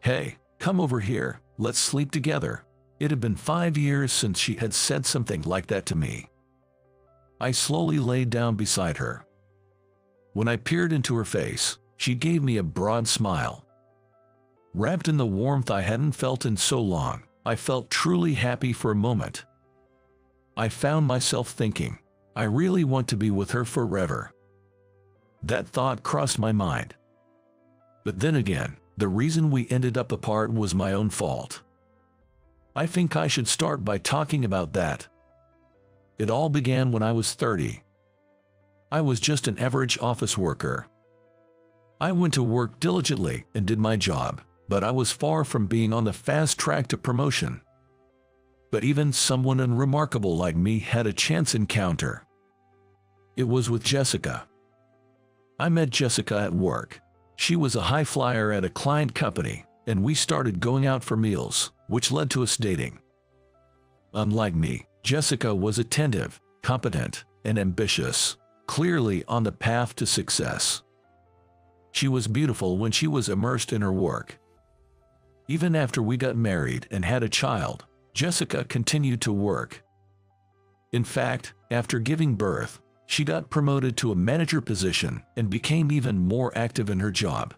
"Hey, come over here, let's sleep together." It had been 5 years since she had said something like that to me. I slowly laid down beside her. When I peered into her face, she gave me a broad smile. Wrapped in the warmth I hadn't felt in so long, I felt truly happy for a moment. I found myself thinking, I really want to be with her forever. That thought crossed my mind. But then again, the reason we ended up apart was my own fault. I think I should start by talking about that. It all began when I was 30. I was just an average office worker. I went to work diligently and did my job, but I was far from being on the fast track to promotion. But even someone unremarkable like me had a chance encounter. It was with Jessica. I met Jessica at work. She was a high flyer at a client company, and we started going out for meals, which led to us dating. Unlike me, Jessica was attentive, competent, and ambitious, clearly on the path to success. She was beautiful when she was immersed in her work. Even after we got married and had a child, Jessica continued to work. In fact, after giving birth, she got promoted to a manager position and became even more active in her job.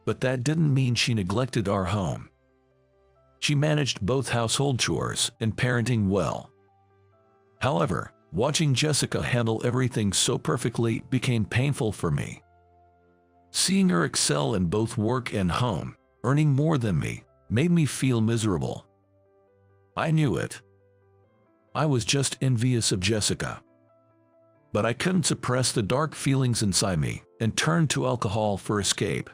But that didn't mean she neglected our home. She managed both household chores and parenting well. However, watching Jessica handle everything so perfectly became painful for me. Seeing her excel in both work and home, earning more than me, made me feel miserable. I knew it. I was just envious of Jessica. But I couldn't suppress the dark feelings inside me and turned to alcohol for escape.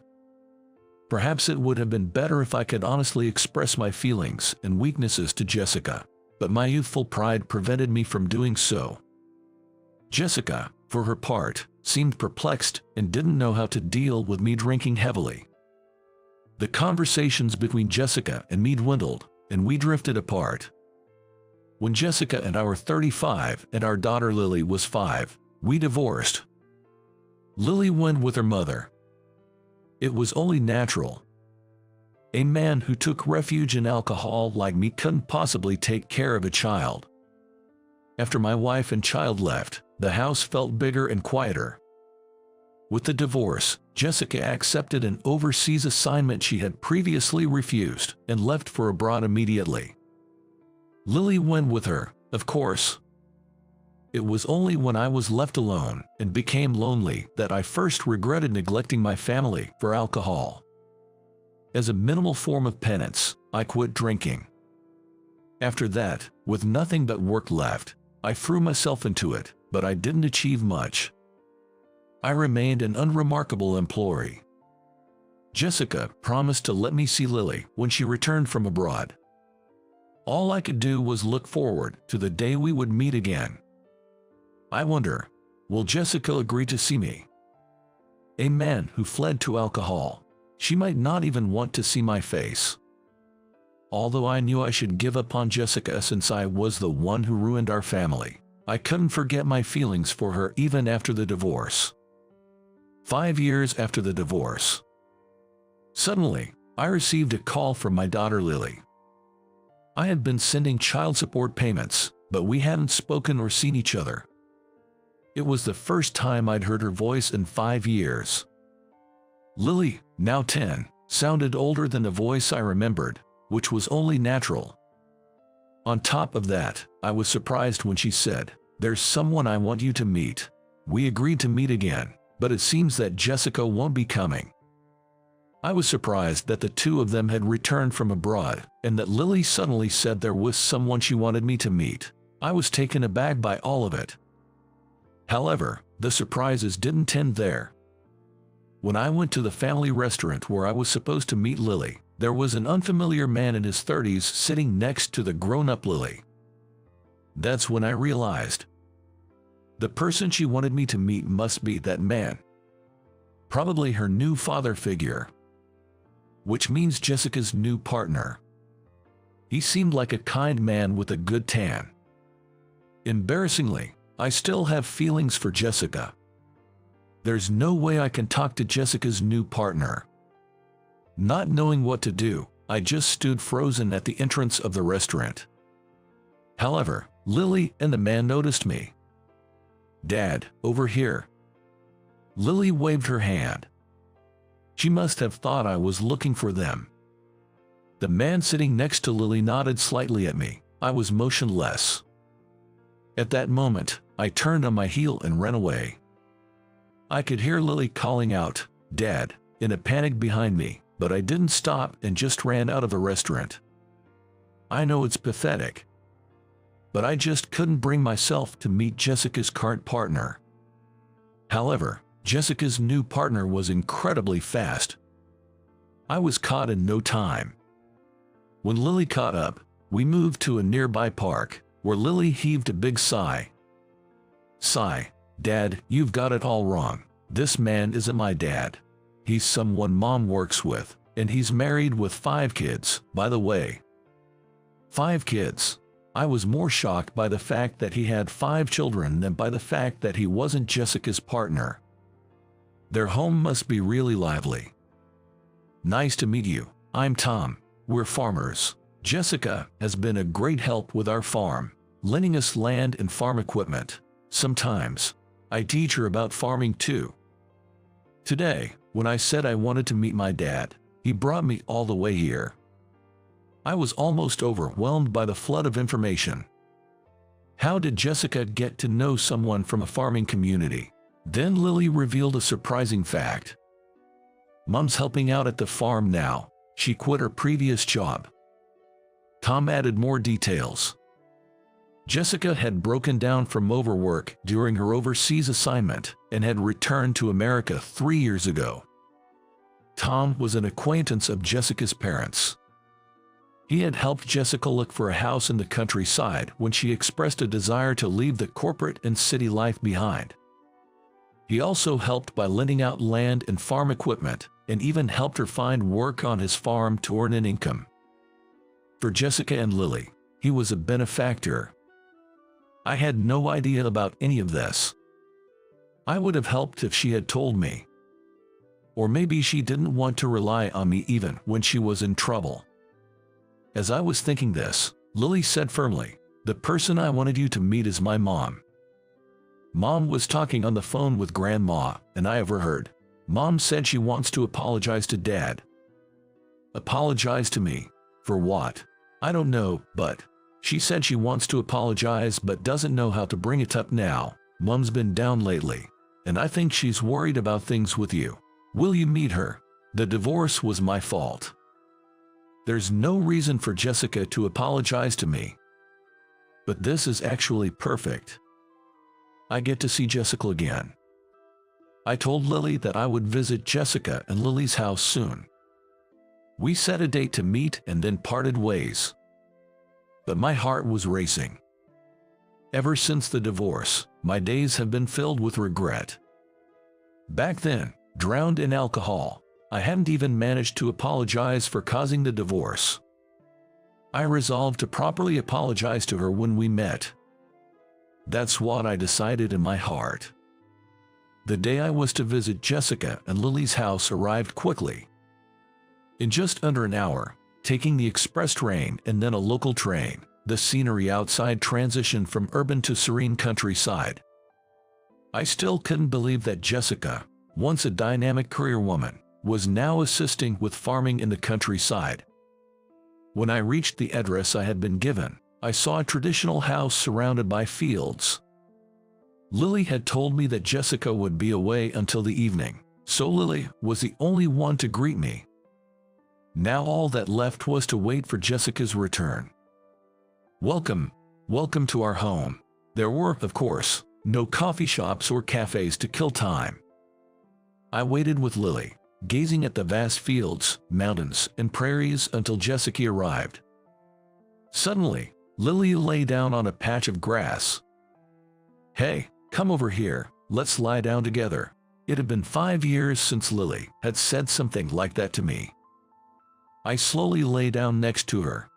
Perhaps it would have been better if I could honestly express my feelings and weaknesses to Jessica, but my youthful pride prevented me from doing so. Jessica, for her part, seemed perplexed and didn't know how to deal with me drinking heavily. The conversations between Jessica and me dwindled, and we drifted apart. When Jessica and I were 35 and our daughter Lily was 5, we divorced. Lily went with her mother. It was only natural. A man who took refuge in alcohol like me couldn't possibly take care of a child. After my wife and child left, the house felt bigger and quieter. With the divorce, Jessica accepted an overseas assignment she had previously refused and left for abroad immediately. Lily went with her, of course. It was only when I was left alone and became lonely that I first regretted neglecting my family for alcohol. As a minimal form of penance, I quit drinking. After that, with nothing but work left, I threw myself into it, but I didn't achieve much. I remained an unremarkable employee. Jessica promised to let me see Lily when she returned from abroad. All I could do was look forward to the day we would meet again. I wonder, will Jessica agree to see me? A man who fled to alcohol. She might not even want to see my face. Although I knew I should give up on Jessica since I was the one who ruined our family, I couldn't forget my feelings for her even after the divorce. 5 years after the divorce. Suddenly, I received a call from my daughter Lily. I had been sending child support payments, but we hadn't spoken or seen each other. It was the first time I'd heard her voice in 5 years. Lily, now 10, sounded older than the voice I remembered, which was only natural. On top of that, I was surprised when she said, "There's someone I want you to meet." We agreed to meet again, but it seems that Jessica won't be coming. I was surprised that the two of them had returned from abroad, and that Lily suddenly said there was someone she wanted me to meet. I was taken aback by all of it. However, the surprises didn't end there. When I went to the family restaurant where I was supposed to meet Lily, there was an unfamiliar man in his 30s sitting next to the grown-up Lily. That's when I realized. The person she wanted me to meet must be that man. Probably her new father figure. Which means Jessica's new partner. He seemed like a kind man with a good tan. Embarrassingly, I still have feelings for Jessica. There's no way I can talk to Jessica's new partner. Not knowing what to do, I just stood frozen at the entrance of the restaurant. However, Lily and the man noticed me. "Dad, over here." Lily waved her hand. She must have thought I was looking for them. The man sitting next to Lily nodded slightly at me. I was motionless. At that moment, I turned on my heel and ran away. I could hear Lily calling out, "Dad," in a panic behind me, but I didn't stop and just ran out of the restaurant. I know it's pathetic, but I just couldn't bring myself to meet Jessica's current partner. However, Jessica's new partner was incredibly fast. I was caught in no time. When Lily caught up, we moved to a nearby park, where Lily heaved a big sigh. "Sigh, Dad, you've got it all wrong. This man isn't my dad. He's someone Mom works with, and he's married with 5 kids, by the way." 5 kids. I was more shocked by the fact that he had 5 children than by the fact that he wasn't Jessica's partner. Their home must be really lively. "Nice to meet you. I'm Tom. We're farmers. Jessica has been a great help with our farm, lending us land and farm equipment. Sometimes I teach her about farming too. Today, when I said I wanted to meet my dad, he brought me all the way here." I was almost overwhelmed by the flood of information. How did Jessica get to know someone from a farming community? Then Lily revealed a surprising fact. Mom's helping out at the farm now. She quit her previous job. Tom added more details. Jessica had broken down from overwork during her overseas assignment and had returned to America 3 years ago. Tom was an acquaintance of Jessica's parents. He had helped Jessica look for a house in the countryside when she expressed a desire to leave the corporate and city life behind. He also helped by lending out land and farm equipment, and even helped her find work on his farm to earn an income. For Jessica and Lily, he was a benefactor. I had no idea about any of this. I would have helped if she had told me. Or maybe she didn't want to rely on me even when she was in trouble. As I was thinking this, Lily said firmly, "The person I wanted you to meet is my mom." Mom was talking on the phone with Grandma, and I overheard. Mom said she wants to apologize to Dad. Apologize to me? For what? I don't know, but she said she wants to apologize but doesn't know how to bring it up now. Mom's been down lately, and I think she's worried about things with you. Will you meet her? The divorce was my fault. There's no reason for Jessica to apologize to me. But this is actually perfect. I get to see Jessica again. I told Lily that I would visit Jessica and Lily's house soon. We set a date to meet and then parted ways. But my heart was racing. Ever since the divorce, my days have been filled with regret. Back then, drowned in alcohol, I hadn't even managed to apologize for causing the divorce. I resolved to properly apologize to her when we met. That's what I decided in my heart. The day I was to visit Jessica and Lily's house arrived quickly. In just under an hour, taking the express train and then a local train, the scenery outside transitioned from urban to serene countryside. I still couldn't believe that Jessica, once a dynamic career woman, was now assisting with farming in the countryside. When I reached the address I had been given, I saw a traditional house surrounded by fields. Lily had told me that Jessica would be away until the evening, so Lily was the only one to greet me. Now all that left was to wait for Jessica's return. Welcome to our home. There were, of course, no coffee shops or cafes to kill time. I waited with Lily, gazing at the vast fields, mountains, and prairies until Jessica arrived. Suddenly, Lily lay down on a patch of grass. "Hey, come over here, let's lie down together." It had been 5 years since Lily had said something like that to me. I slowly lay down next to her.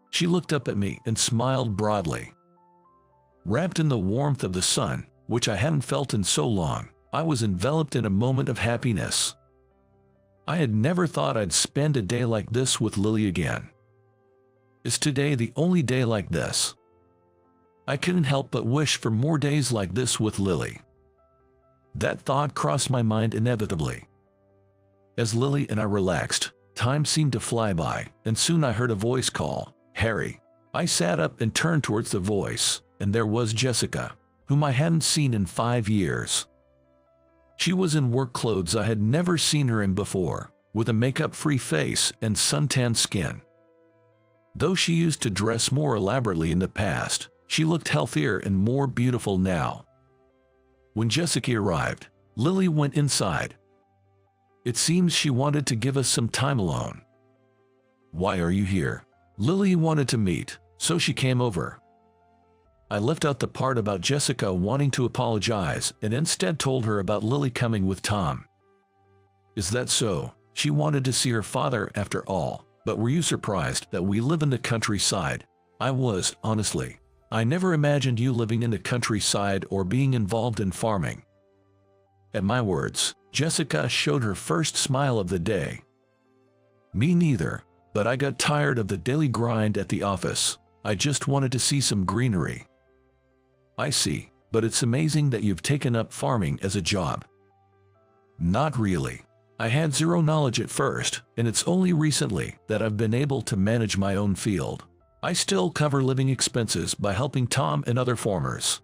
She looked up at me and smiled broadly. Wrapped in the warmth of the sun, which I hadn't felt in so long, I was enveloped in a moment of happiness. I had never thought I'd spend a day like this with Lily again. Is today the only day like this? I couldn't help but wish for more days like this with Lily. That thought crossed my mind inevitably. As Lily and I relaxed, time seemed to fly by, and soon I heard a voice call, "Harry." I sat up and turned towards the voice, and there was Jessica, whom I hadn't seen in 5 years. She was in work clothes I had never seen her in before, with a makeup-free face and suntanned skin. Though she used to dress more elaborately in the past, she looked healthier and more beautiful now. When Jessica arrived, Lily went inside. It seems she wanted to give us some time alone. "Why are you here?" Lily wanted to meet, so she came over. I left out the part about Jessica wanting to apologize and instead told her about Lily coming with Tom. "Is that so? She wanted to see her father after all, but were you surprised that we live in the countryside?" I was, honestly. I never imagined you living in the countryside or being involved in farming. At my words, Jessica showed her first smile of the day. "Me neither, but I got tired of the daily grind at the office. I just wanted to see some greenery." "I see, but it's amazing that you've taken up farming as a job." "Not really. I had zero knowledge at first, and it's only recently that I've been able to manage my own field. I still cover living expenses by helping Tom and other farmers."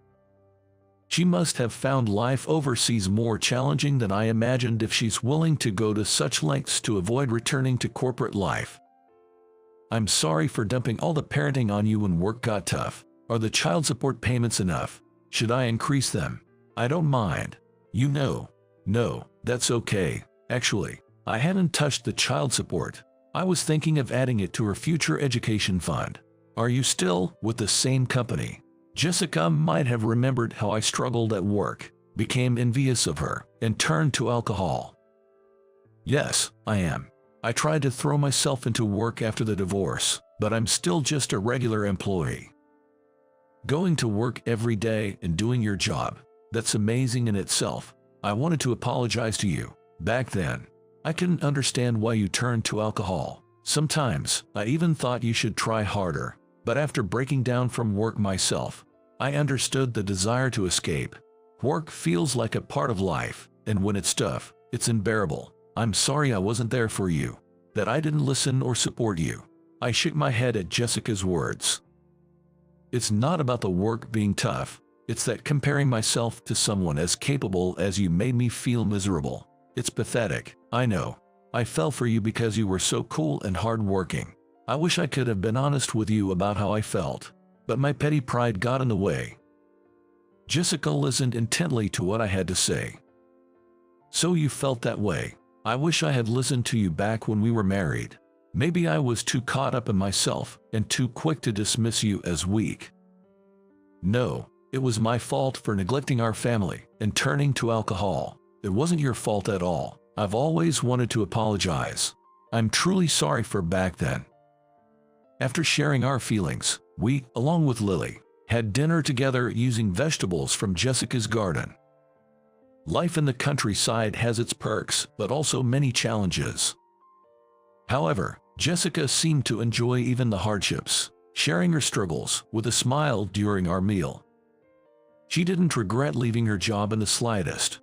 She must have found life overseas more challenging than I imagined if she's willing to go to such lengths to avoid returning to corporate life. "I'm sorry for dumping all the parenting on you when work got tough. Are the child support payments enough? Should I increase them?" "I don't mind. You know." "No, that's okay. Actually, I hadn't touched the child support. I was thinking of adding it to her future education fund." "Are you still with the same company?" Jessica might have remembered how I struggled at work, became envious of her, and turned to alcohol. "Yes, I am. I tried to throw myself into work after the divorce, but I'm still just a regular employee." "Going to work every day and doing your job, that's amazing in itself. I wanted to apologize to you. Back then, I couldn't understand why you turned to alcohol. Sometimes, I even thought you should try harder. But after breaking down from work myself, I understood the desire to escape. Work feels like a part of life, and when it's tough, it's unbearable. I'm sorry I wasn't there for you, that I didn't listen or support you." I shook my head at Jessica's words. "It's not about the work being tough, it's that comparing myself to someone as capable as you made me feel miserable. It's pathetic, I know. I fell for you because you were so cool and hardworking. I wish I could have been honest with you about how I felt, but my petty pride got in the way." Jessica listened intently to what I had to say. "So you felt that way. I wish I had listened to you back when we were married. Maybe I was too caught up in myself and too quick to dismiss you as weak. No, it was my fault for neglecting our family and turning to alcohol. It wasn't your fault at all. I've always wanted to apologize. I'm truly sorry for back then." After sharing our feelings, we, along with Lily, had dinner together using vegetables from Jessica's garden. Life in the countryside has its perks, but also many challenges. However, Jessica seemed to enjoy even the hardships, sharing her struggles with a smile during our meal. She didn't regret leaving her job in the slightest.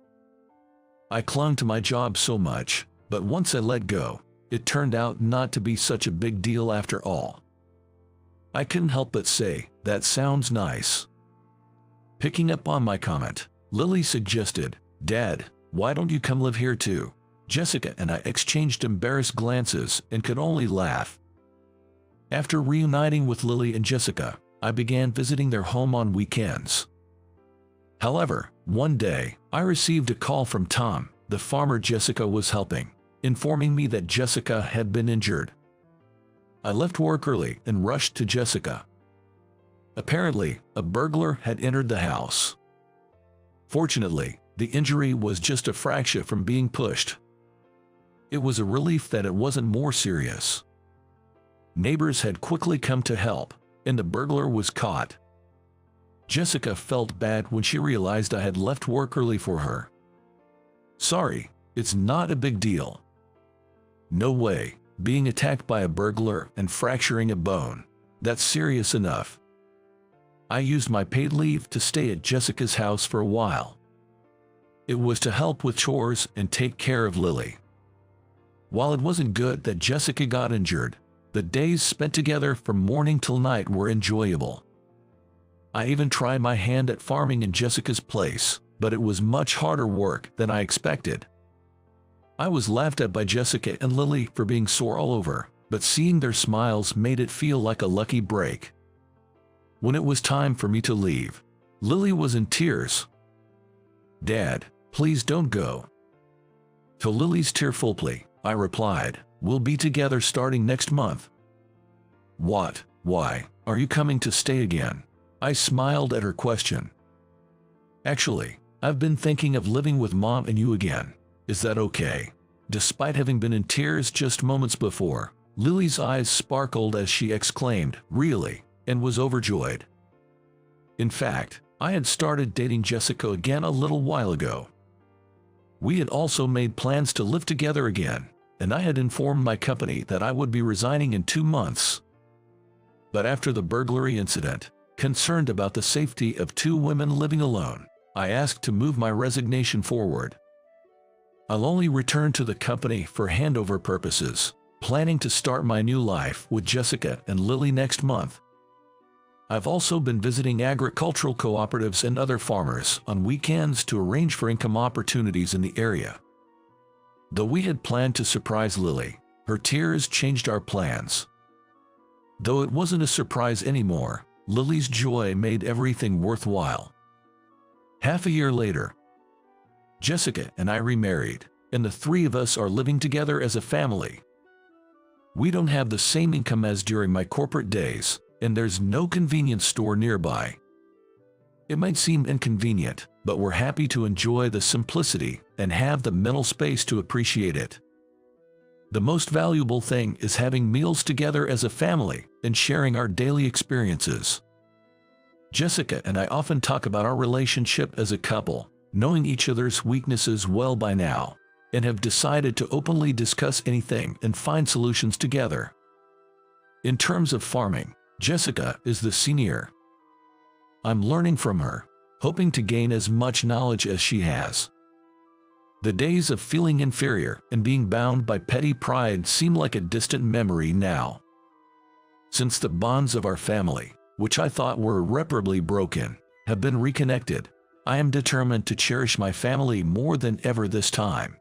I clung to my job so much, but once I let go, it turned out not to be such a big deal after all. I couldn't help but say, "That sounds nice." Picking up on my comment, Lily suggested, "Dad, why don't you come live here too?" Jessica and I exchanged embarrassed glances and could only laugh. After reuniting with Lily and Jessica, I began visiting their home on weekends. However, one day, I received a call from Tom, the farmer Jessica was helping, informing me that Jessica had been injured. I left work early and rushed to Jessica. Apparently, a burglar had entered the house. Fortunately, the injury was just a fracture from being pushed. It was a relief that it wasn't more serious. Neighbors had quickly come to help, and the burglar was caught. Jessica felt bad when she realized I had left work early for her. "Sorry, it's not a big deal." No way. Being attacked by a burglar and fracturing a bone. That's serious enough. I used my paid leave to stay at Jessica's house for a while. It was to help with chores and take care of Lily. While it wasn't good that Jessica got injured, the days spent together from morning till night were enjoyable. I even tried my hand at farming in Jessica's place, but it was much harder work than I expected. I was laughed at by Jessica and Lily for being sore all over, but seeing their smiles made it feel like a lucky break. When it was time for me to leave, Lily was in tears. "Dad, please don't go." To Lily's tearful plea, I replied, "We'll be together starting next month." "What? Why? Are you coming to stay again?" I smiled at her question. "Actually, I've been thinking of living with Mom and you again. Is that okay?" Despite having been in tears just moments before, Lily's eyes sparkled as she exclaimed, "Really?" and was overjoyed. In fact, I had started dating Jessica again a little while ago. We had also made plans to live together again, and I had informed my company that I would be resigning in 2 months. But after the burglary incident, concerned about the safety of 2 women living alone, I asked to move my resignation forward. I'll only return to the company for handover purposes, planning to start my new life with Jessica and Lily next month. I've also been visiting agricultural cooperatives and other farmers on weekends to arrange for income opportunities in the area. Though we had planned to surprise Lily, her tears changed our plans. Though it wasn't a surprise anymore, Lily's joy made everything worthwhile. Half a year later, Jessica and I remarried, and the 3 of us are living together as a family. We don't have the same income as during my corporate days, and there's no convenience store nearby. It might seem inconvenient, but we're happy to enjoy the simplicity and have the mental space to appreciate it. The most valuable thing is having meals together as a family and sharing our daily experiences. Jessica and I often talk about our relationship as a couple, knowing each other's weaknesses well by now, and have decided to openly discuss anything and find solutions together. In terms of farming, Jessica is the senior. I'm learning from her, hoping to gain as much knowledge as she has. The days of feeling inferior and being bound by petty pride seem like a distant memory now. Since the bonds of our family, which I thought were irreparably broken, have been reconnected, I am determined to cherish my family more than ever this time.